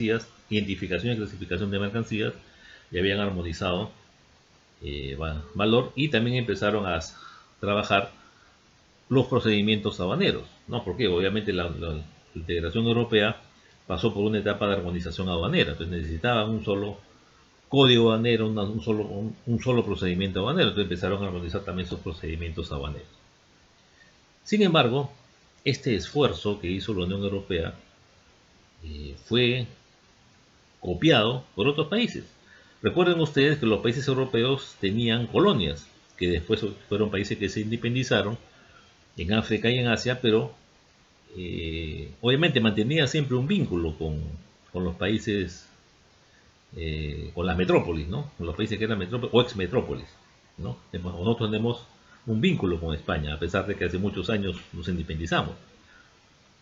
identificación y clasificación de mercancías, ya habían armonizado valor, y también empezaron a trabajar los procedimientos aduaneros, ¿no? Porque obviamente la integración europea pasó por una etapa de armonización aduanera, entonces necesitaban un solo código aduanero, un solo procedimiento aduanero, entonces empezaron a armonizar también sus procedimientos aduaneros. Sin embargo, este esfuerzo que hizo la Unión Europea fue copiado por otros países. Recuerden ustedes que los países europeos tenían colonias, que después fueron países que se independizaron en África y en Asia, pero obviamente mantenía siempre un vínculo con los países, con las metrópolis, ¿no? Con los países que eran metrópolis o ex-metrópolis, ¿no? Nosotros tenemos un vínculo con España, a pesar de que hace muchos años nos independizamos,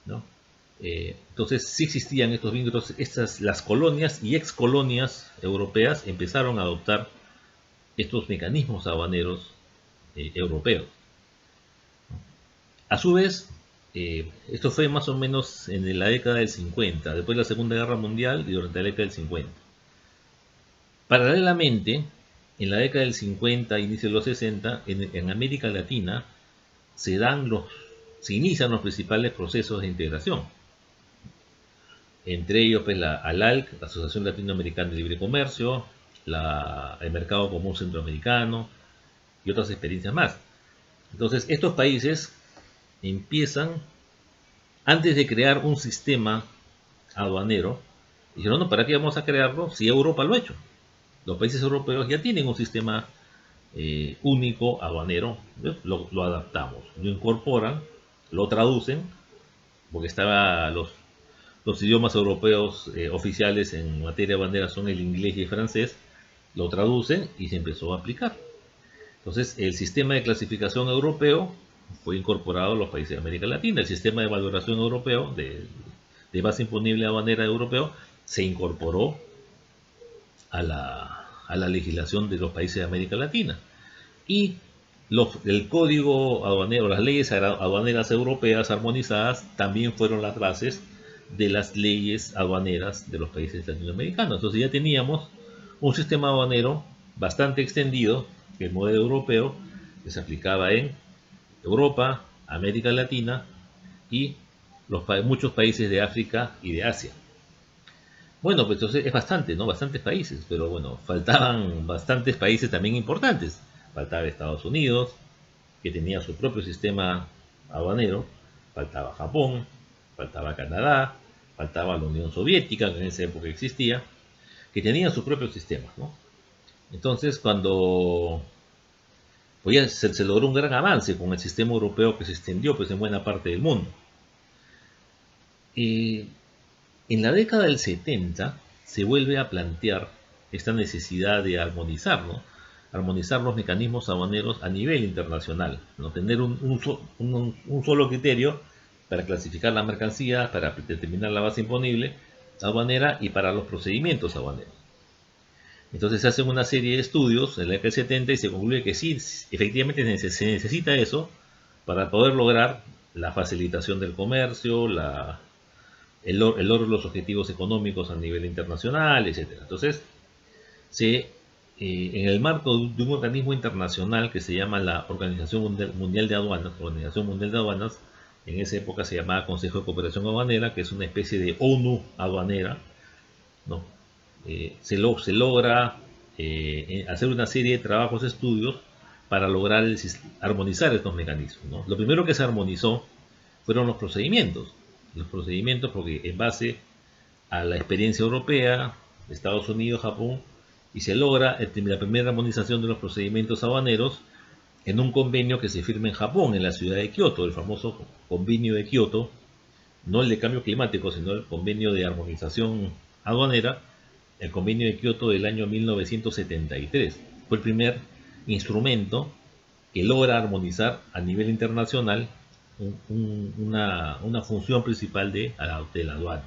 ¿no? Entonces sí existían estos vínculos, las colonias y ex-colonias europeas empezaron a adoptar estos mecanismos aduaneros europeos. A su vez, esto fue más o menos en la década del 50, después de la Segunda Guerra Mundial y durante la década del 50. Paralelamente, en la década del 50, inicio de los 60, en América Latina se inician los principales procesos de integración. Entre ellos, pues, la ALALC, la Asociación Latinoamericana de Libre Comercio, el Mercado Común Centroamericano y otras experiencias más. Entonces, estos países empiezan, antes de crear un sistema aduanero, dijeron, no, ¿para qué vamos a crearlo si Europa lo ha hecho? Los países europeos ya tienen un sistema único aduanero, lo adaptamos, lo incorporan, lo traducen, porque los idiomas europeos oficiales en materia aduanera son el inglés y el francés, lo traducen y se empezó a aplicar. Entonces, el sistema de clasificación europeo fue incorporado a los países de América Latina. El sistema de valoración europeo, de base imponible aduanera europeo, se incorporó a la legislación de los países de América Latina. Y el código aduanero, las leyes aduaneras europeas armonizadas también fueron las bases de las leyes aduaneras de los países latinoamericanos. Entonces ya teníamos un sistema aduanero bastante extendido, el modelo europeo, que se aplicaba en Europa, América Latina y muchos países de África y de Asia. Bueno, pues entonces es bastante, ¿no? Bastantes países, pero bueno, faltaban bastantes países también importantes. Faltaba Estados Unidos, que tenía su propio sistema aduanero, faltaba Japón, faltaba Canadá, faltaba la Unión Soviética, que en esa época existía, que tenía su propio sistema, ¿no? Entonces, cuando pues ya se logró un gran avance con el sistema europeo que se extendió pues en buena parte del mundo. Y en la década del 70 se vuelve a plantear esta necesidad de armonizar, ¿no? Armonizar los mecanismos aduaneros a nivel internacional, ¿no? Tener un solo criterio para clasificar las mercancías, para determinar la base imponible aduanera y para los procedimientos aduaneros. Entonces se hacen una serie de estudios en la década del 70 y se concluye que sí, efectivamente se necesita eso para poder lograr la facilitación del comercio, el logro de los objetivos económicos a nivel internacional, etc. Entonces, en el marco de un organismo internacional que se llama la Organización Mundial de Aduanas, en esa época se llamaba Consejo de Cooperación Aduanera, que es una especie de ONU aduanera, ¿no? Se logra hacer una serie de trabajos, estudios, para lograr armonizar estos mecanismos, ¿no? Lo primero que se armonizó fueron los procedimientos, porque en base a la experiencia europea, Estados Unidos, Japón, y se logra la primera armonización de los procedimientos aduaneros en un convenio que se firma en Japón, en la ciudad de Kioto, el famoso convenio de Kioto, no el de cambio climático, sino el convenio de armonización aduanera, el convenio de Kioto del año 1973. Fue el primer instrumento que logra armonizar a nivel internacional una función principal de la aduana.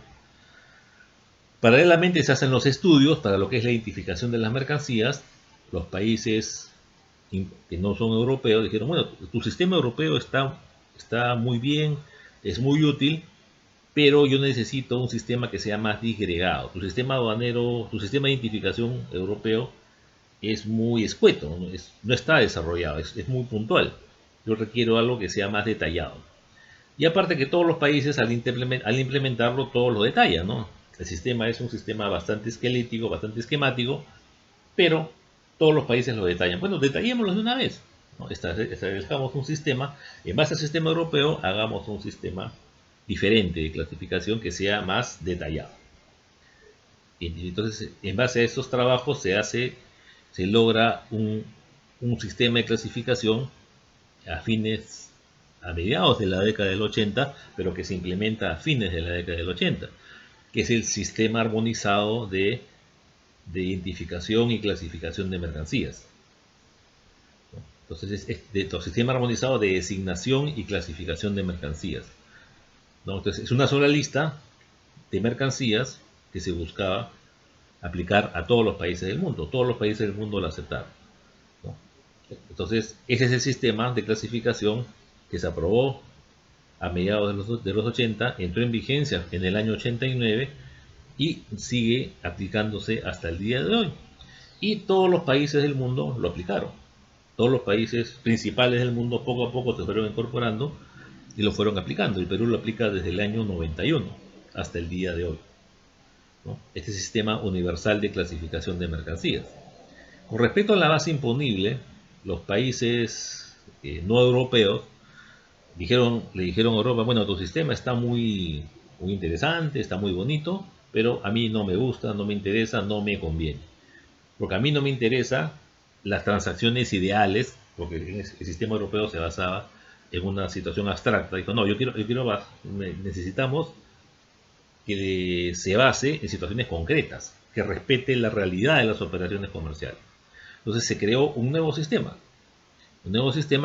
Paralelamente se hacen los estudios para lo que es la identificación de las mercancías. Los países que no son europeos dijeron, bueno, tu sistema europeo está muy bien, es muy útil, pero yo necesito un sistema que sea más disgregado. Tu sistema aduanero, tu sistema de identificación europeo es muy escueto, no está desarrollado, es muy puntual. Yo requiero algo que sea más detallado. Y aparte que todos los países al implementarlo, todos lo detallan, ¿no? El sistema es un sistema bastante esquelético, bastante esquemático, pero todos los países lo detallan. Bueno, detallémoslo de una vez, ¿no? Establezcamos un sistema, en base al sistema europeo, hagamos un sistema diferente de clasificación que sea más detallado. Y entonces, en base a estos trabajos se logra un sistema de clasificación a mediados de la década del 80, pero que se implementa a fines de la década del 80, que es el sistema armonizado de identificación y clasificación de mercancías. Entonces, es sistema armonizado de designación y clasificación de mercancías, ¿no? Entonces, es una sola lista de mercancías que se buscaba aplicar a todos los países del mundo. Todos los países del mundo lo aceptaron, ¿no? Entonces, ese es el sistema de clasificación que se aprobó a mediados de los 80, entró en vigencia en el año 89 y sigue aplicándose hasta el día de hoy. Y todos los países del mundo lo aplicaron. Todos los países principales del mundo poco a poco se fueron incorporando y lo fueron aplicando. El Perú lo aplica desde el año 91 hasta el día de hoy, ¿no? Este sistema universal de clasificación de mercancías. Con respecto a la base imponible, los países no europeos le dijeron a Europa, bueno, tu sistema está muy interesante, está muy bonito, pero a mí no me gusta, no me interesa, no me conviene. Porque a mí no me interesa las transacciones ideales, porque el sistema europeo se basaba en una situación abstracta. Dijo, no, necesitamos que se base en situaciones concretas, que respete la realidad de las operaciones comerciales. Entonces se creó un nuevo sistema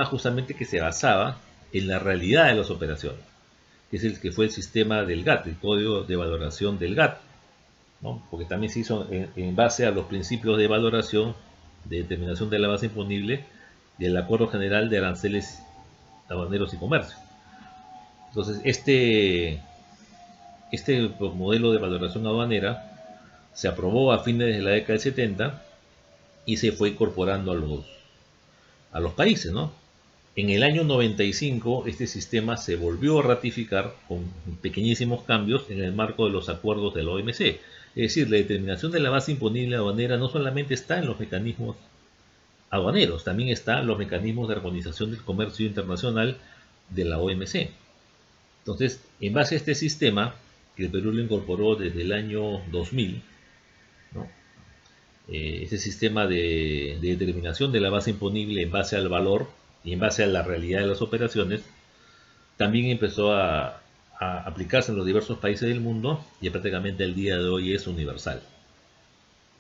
justamente que se basaba en la realidad de las operaciones, que es el que fue el sistema del GATT, el código de valoración del GATT, ¿no? Porque también se hizo en base a los principios de valoración de determinación de la base imponible del Acuerdo General de Aranceles Aduaneros y Comercio. Entonces, este modelo de valoración aduanera se aprobó a fines de la década del 70 y se fue incorporando a los países, ¿no? En el año 95 este sistema se volvió a ratificar con pequeñísimos cambios en el marco de los acuerdos de la OMC. Es decir, la determinación de la base imponible aduanera no solamente está en los mecanismos aduaneros, también está en los mecanismos de armonización del comercio internacional de la OMC. Entonces, en base a este sistema, que el Perú lo incorporó desde el año 2000, ¿no? Este sistema de determinación de la base imponible en base al valor y en base a la realidad de las operaciones, también empezó a aplicarse en los diversos países del mundo y prácticamente el día de hoy es universal.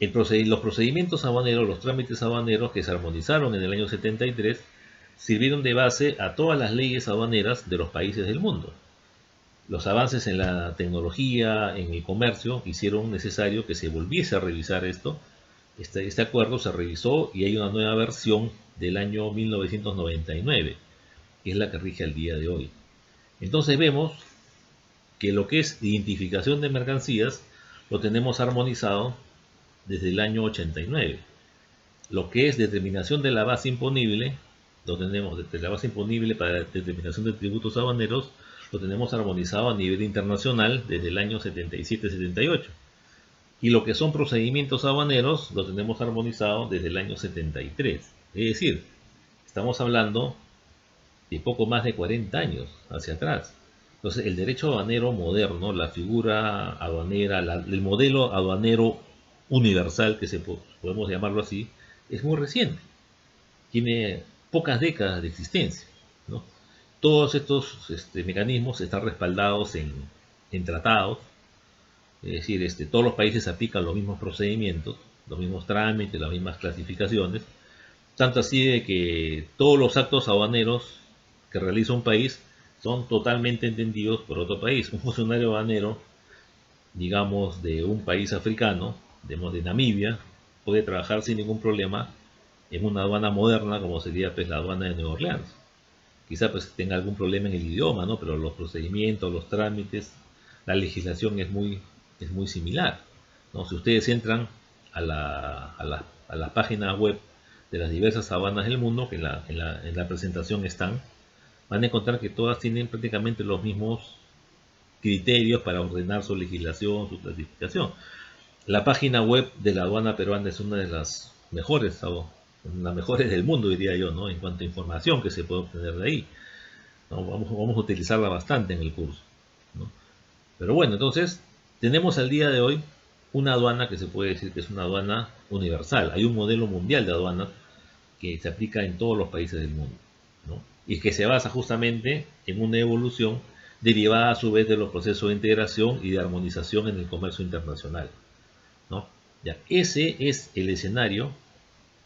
Los procedimientos aduaneros, los trámites aduaneros que se armonizaron en el año 73, sirvieron de base a todas las leyes aduaneras de los países del mundo. Los avances en la tecnología, en el comercio, hicieron necesario que se volviese a revisar esto. Este acuerdo se revisó y hay una nueva versión del año 1999, que es la que rige al día de hoy. Entonces vemos que lo que es identificación de mercancías lo tenemos armonizado desde el año 89. Lo que es determinación de la base imponible, lo tenemos desde la base imponible para determinación de tributos aduaneros, lo tenemos armonizado a nivel internacional desde el año 77-78. Y lo que son procedimientos aduaneros lo tenemos armonizado desde el año 73. Es decir, estamos hablando de poco más de 40 años hacia atrás. Entonces, el derecho aduanero moderno, la figura aduanera, el modelo aduanero universal, que podemos llamarlo así, es muy reciente. Tiene pocas décadas de existencia, ¿no? Todos estos mecanismos están respaldados en tratados, es decir, todos los países aplican los mismos procedimientos, los mismos trámites, las mismas clasificaciones, tanto así de que todos los actos aduaneros que realiza un país son totalmente entendidos por otro país. Un funcionario aduanero, digamos, de un país africano, de Namibia, puede trabajar sin ningún problema en una aduana moderna como sería pues, la aduana de Nueva Orleans. Quizá pues tenga algún problema en el idioma, ¿no? Pero los procedimientos, los trámites la legislación es muy similar, ¿no? Si ustedes entran a las páginas web de las diversas aduanas del mundo, que en la presentación están, van a encontrar que todas tienen prácticamente los mismos criterios para ordenar su legislación, su clasificación. La página web de la aduana peruana es una de las mejores, las mejores del mundo, diría yo, ¿no? En cuanto a información que se puede obtener de ahí, ¿no? Vamos a utilizarla bastante en el curso, ¿no? Pero bueno, entonces tenemos al día de hoy una aduana que se puede decir que es una aduana universal. Hay un modelo mundial de aduanas que se aplica en todos los países del mundo, ¿no? Y que se basa justamente en una evolución derivada a su vez de los procesos de integración y de armonización en el comercio internacional, ¿no? Ya, ese es el escenario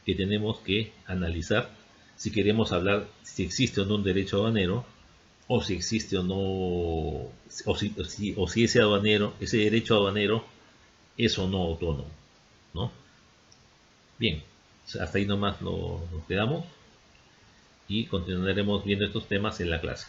que tenemos que analizar si queremos hablar si existe o no un derecho aduanero, o si existe o no, o si ese aduanero, ese derecho aduanero es o no autónomo, ¿no? Bien, hasta ahí nomás nos quedamos y continuaremos viendo estos temas en la clase.